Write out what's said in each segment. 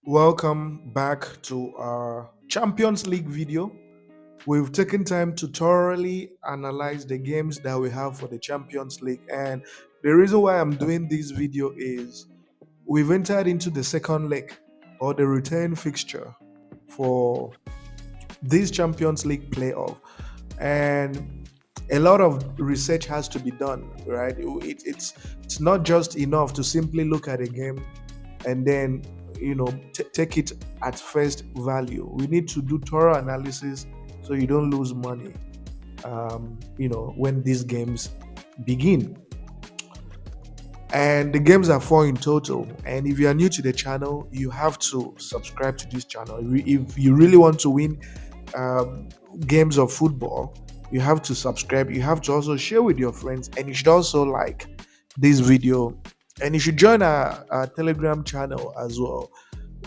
Welcome back to our Champions League video. We've taken time to thoroughly analyze the games that we have for the Champions League, and the reason why I'm doing this video is we've entered into the second leg or the return fixture for this Champions League playoff, and a lot of research has to be done, right? It's not just enough to simply look at a game and then take it at first value. We need to do thorough analysis so you don't lose money when these games begin. And the games are four in total, and if you are new to the channel, you have to subscribe to this channel. If you really want to win um, games of football, you have to subscribe. You have to also share with your friends, and you should also like this video, and you should join our Telegram channel as well.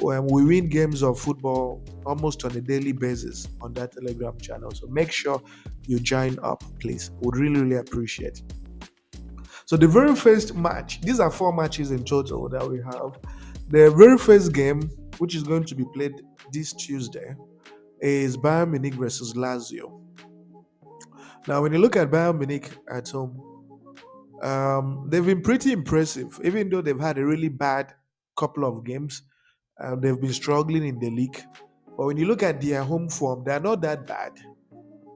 When we win games of football almost on a daily basis on that Telegram channel, so make sure you join up, please. Would really appreciate. So the very first match, these are four matches in total that we have. The very first game, which is going to be played this Tuesday, is Bayern Munich versus Lazio. Now, when you look at Bayern Munich at home, they've been pretty impressive, even though they've had a really bad couple of games. They've been struggling in the league. But when you look at their home form, they're not that bad.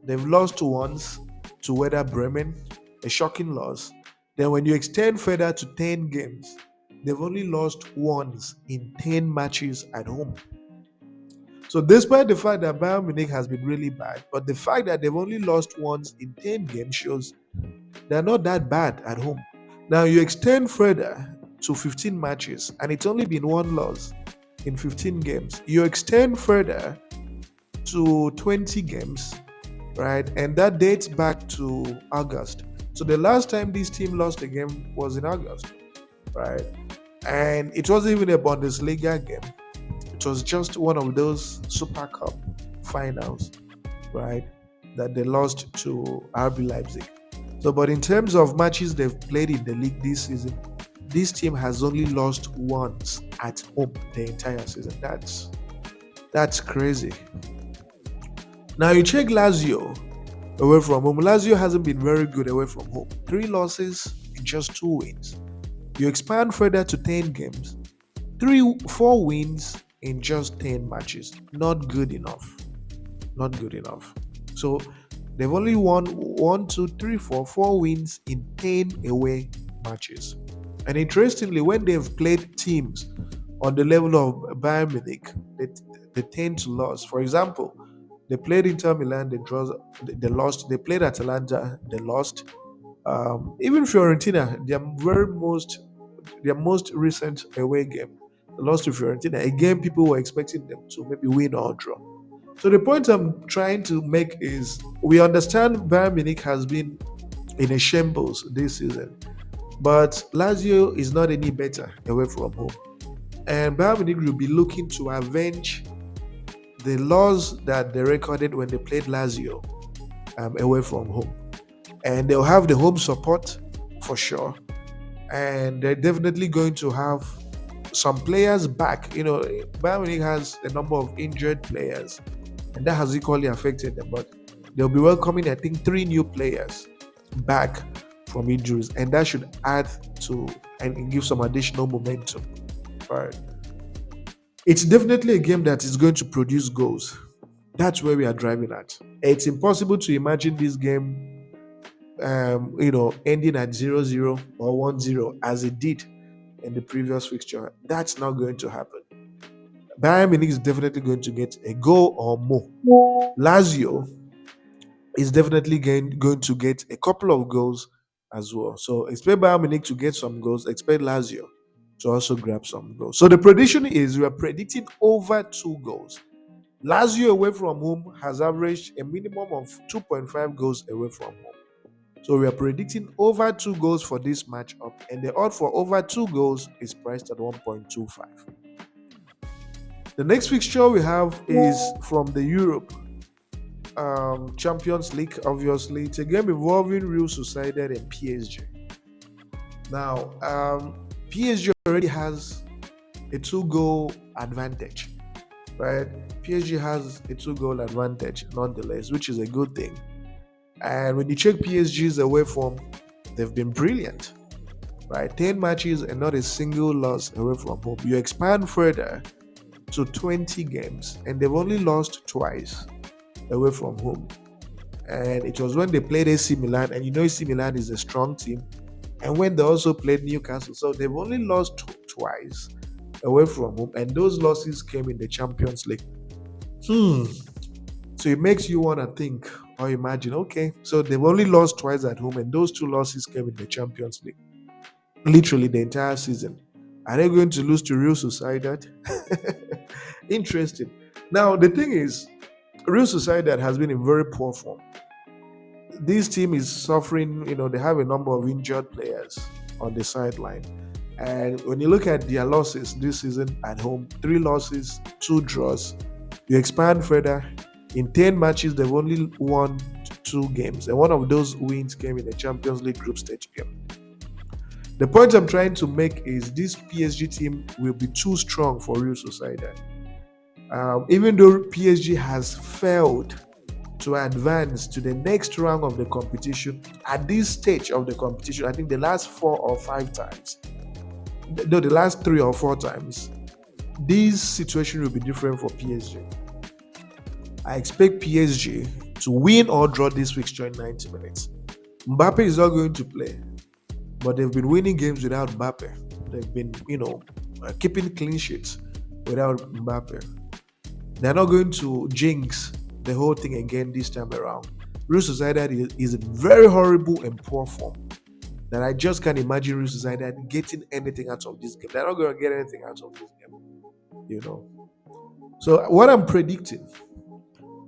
They've lost once to Werder Bremen, a shocking loss. Then when you extend further to 10 games, they've only lost once in 10 matches at home. So despite the fact that Bayern Munich has been really bad, but the fact that they've only lost once in 10 games shows they're not that bad at home. Now you extend further to 15 matches, and it's only been one loss in 15 games. You extend further to 20 games, right? And that dates back to August. So the last time this team lost a game was in August, right? And it wasn't even a Bundesliga game. It was just one of those Super Cup finals, right? That they lost to RB Leipzig. So, but in terms of matches they've played in the league this season, this team has only lost once at home the entire season. That's crazy. Now you check Lazio away from home. Lazio hasn't been very good away from home. 3 losses and just 2 wins. You expand further to 10 games. 4 wins in just 10 matches. Not good enough. Not good enough. So they've only won 4 wins in 10 away matches. And interestingly, when they've played teams on the level of Bayern Munich, they tend to lose. For example, they played Inter Milan, they lost. They played Atalanta, they lost. Even Fiorentina, their most recent away game, they lost to Fiorentina. Again, people were expecting them to maybe win or draw. So the point I'm trying to make is we understand Bayern Munich has been in a shambles this season, but Lazio is not any better away from home. And Bayern Munich will be looking to avenge the loss that they recorded when they played Lazio away from home. And they'll have the home support for sure. And they're definitely going to have some players back. Bayern Munich has a number of injured players, and that has equally affected them. But they'll be welcoming, I think, 3 new players back from injuries, and that should add to and give some additional momentum. All right. It's definitely a game that is going to produce goals. That's where we are driving at. It's impossible to imagine this game, ending at 0-0 or 1-0 as it did in the previous fixture. That's not going to happen. Bayern Munich is definitely going to get a goal or more. Lazio is definitely going to get a couple of goals as well. So expect Bayern Munich to get some goals. Expect Lazio to also grab some goals. So the prediction is we are predicting over 2 goals. Lazio away from home has averaged a minimum of 2.5 goals away from home. So we are predicting over 2 goals for this matchup, and the odd for over 2 goals is priced at 1.25. The next fixture we have is from the Europe Champions League. Obviously, it's a game involving Real Sociedad and PSG. Now, PSG already has a two-goal advantage, right? PSG has a two-goal advantage nonetheless, which is a good thing. And when you check PSG's away form, they've been brilliant, right? 10 matches and not a single loss away from home. You expand further to 20 games, and they've only lost twice away from home. And it was when they played AC Milan, and you know AC Milan is a strong team, and when they also played Newcastle. So they've only lost twice away from home, and those losses came in the Champions League. Hmm. So it makes you want to think or imagine, okay, so they've only lost twice at home, and those two losses came in the Champions League. Literally the entire season. Are they going to lose to Real Sociedad? Interesting. Now, the thing is, Real Sociedad has been in very poor form. This team is suffering, they have a number of injured players on the sideline. And when you look at their losses this season at home, 3 losses, 2 draws, you expand further. In 10 matches, they've only won 2 games. And one of those wins came in the Champions League group stage game. The point I'm trying to make is this PSG team will be too strong for Real Sociedad. Even though PSG has failed to advance to the next round of the competition, at this stage of the competition, I think the last 4 or 5 times, no, the last 3 or 4 times, this situation will be different for PSG. I expect PSG to win or draw this fixture in 90 minutes. Mbappe is not going to play, but they've been winning games without Mbappe. They've been, keeping clean sheets without Mbappe. They're not going to jinx the whole thing again this time around. Real Sociedad is in very horrible and poor form that I just can't imagine Real Sociedad getting anything out of this game. They're not going to get anything out of this game. So what I'm predicting,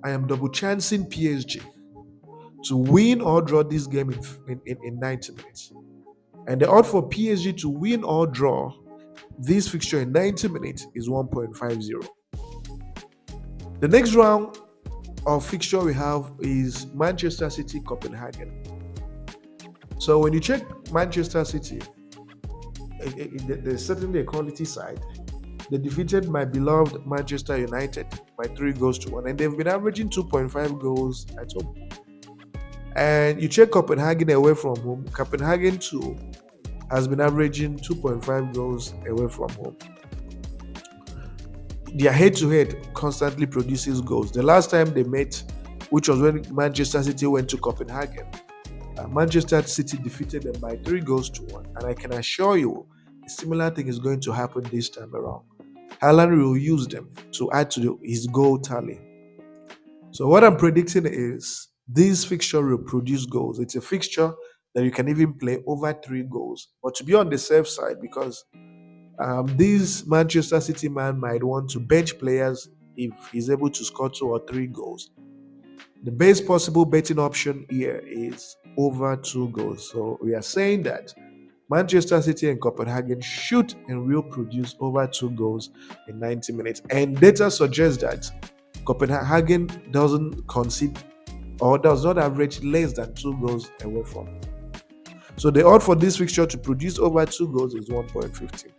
I am double chancing PSG to win or draw this game in 90 minutes. And the odds for PSG to win or draw this fixture in 90 minutes is 1.50. The next round of fixture we have is Manchester City Copenhagen. So when you check Manchester City, there's certainly a quality side. They defeated my beloved Manchester United by 3 goals to 1, and they've been averaging 2.5 goals at home. And you check Copenhagen away from home, Copenhagen too has been averaging 2.5 goals away from home. Their head-to-head constantly produces goals. The last time they met, which was when Manchester City went to Copenhagen, Manchester City defeated them by 3 goals to 1. And I can assure you, a similar thing is going to happen this time around. Haaland will use them to add to his goal tally. So what I'm predicting is this fixture will produce goals. It's a fixture that you can even play over 3 goals. But to be on the safe side, because this Manchester City man might want to bench players if he's able to score 2 or 3 goals. The best possible betting option here is over 2 goals. So we are saying that Manchester City and Copenhagen should and will produce over 2 goals in 90 minutes. And data suggests that Copenhagen doesn't concede or does not average less than 2 goals away from. So the odds for this fixture to produce over 2 goals is 1.50.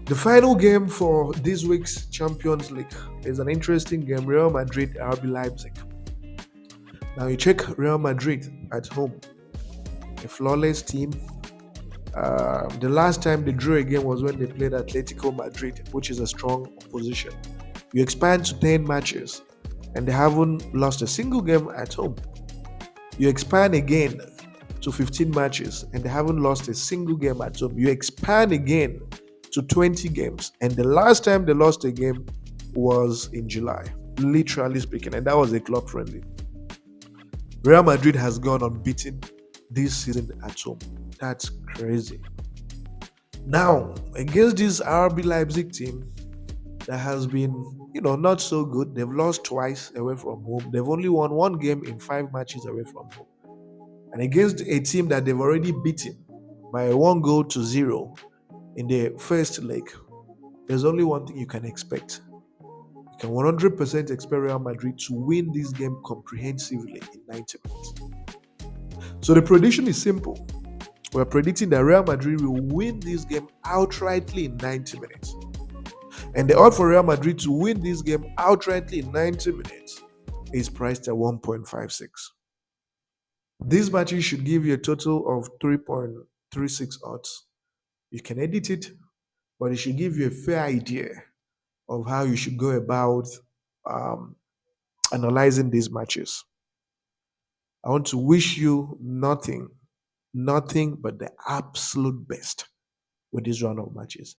The final game for this week's Champions League is an interesting game, Real Madrid RB Leipzig. Now you check Real Madrid at home, a flawless team. The last time they drew a game was when they played Atletico Madrid, which is a strong opposition. You expand to 10 matches and they haven't lost a single game at home. You expand again to 15 matches and they haven't lost a single game at home. You expand again to 20 games, and the last time they lost a game was in July, literally speaking, and that was a club friendly. Real Madrid has gone unbeaten this season at home. That's crazy. Now, against this RB Leipzig team that has been, not so good, they've lost twice away from home. They've only won 1 game in 5 matches away from home. And against a team that they've already beaten by 1 goal to 0 in the first leg, there's only one thing you can expect. You can 100% expect Real Madrid to win this game comprehensively in 90 minutes. So the prediction is simple. We're predicting that Real Madrid will win this game outrightly in 90 minutes. And the odd for Real Madrid to win this game outrightly in 90 minutes is priced at 1.56. These matches should give you a total of 3.36 odds. You can edit it, but it should give you a fair idea of how you should go about um, analyzing these matches. I want to wish you nothing but the absolute best with this round of matches.